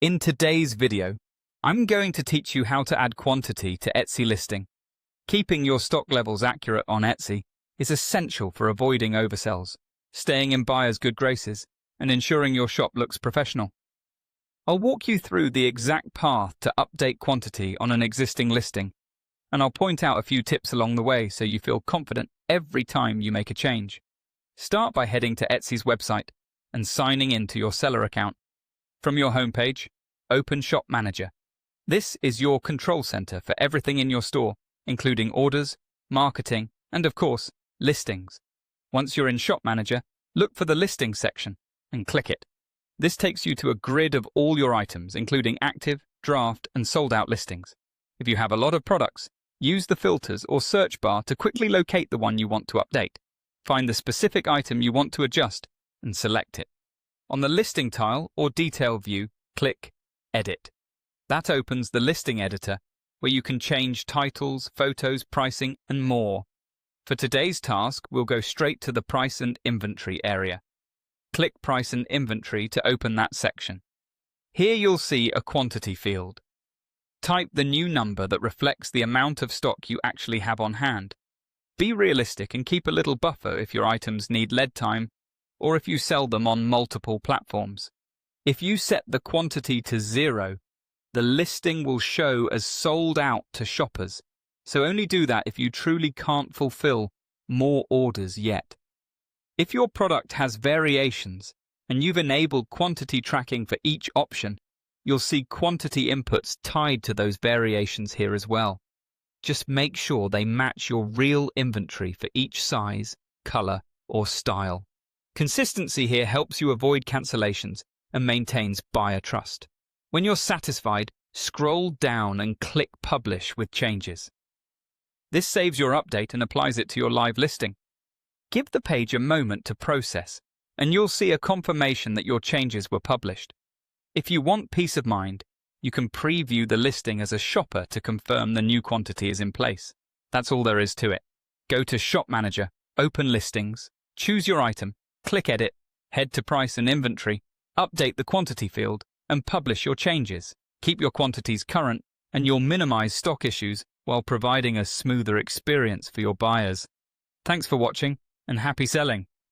In today's video, I'm going to teach you how to add quantity to Etsy listing. Keeping your stock levels accurate on Etsy is essential for avoiding oversells, staying in buyers' good graces, and ensuring your shop looks professional. I'll walk you through the exact path to update quantity on an existing listing, and I'll point out a few tips along the way so you feel confident every time you make a change. Start by heading to Etsy's website and signing into your seller account. From your homepage, open Shop Manager. This is your control center for everything in your store, including orders, marketing, and of course, listings. Once you're in Shop Manager, look for the Listings section and click it. This takes you to a grid of all your items, including active, draft, and sold-out listings. If you have a lot of products, use the filters or search bar to quickly locate the one you want to update. Find the specific item you want to adjust and select it. On the listing tile or detail view, click Edit. That opens the listing editor where you can change titles, photos, pricing, and more. For today's task, we'll go straight to the Price and Inventory area. Click Price and Inventory to open that section. Here you'll see a quantity field. Type the new number that reflects the amount of stock you actually have on hand. Be realistic and keep a little buffer if your items need lead time or if you sell them on multiple platforms. If you set the quantity to 0, the listing will show as sold out to shoppers, so only do that if you truly can't fulfill more orders yet. If your product has variations and you've enabled quantity tracking for each option, you'll see quantity inputs tied to those variations here as well. Just make sure they match your real inventory for each size, color, or style. Consistency here helps you avoid cancellations and maintains buyer trust. When you're satisfied, scroll down and click Publish with changes. This saves your update and applies it to your live listing. Give the page a moment to process, and you'll see a confirmation that your changes were published. If you want peace of mind, you can preview the listing as a shopper to confirm the new quantity is in place. That's all there is to it. Go to Shop Manager, open Listings, choose your item, click Edit, head to Price and Inventory, update the quantity field, and publish your changes. Keep your quantities current, and you'll minimize stock issues while providing a smoother experience for your buyers. Thanks for watching, and happy selling!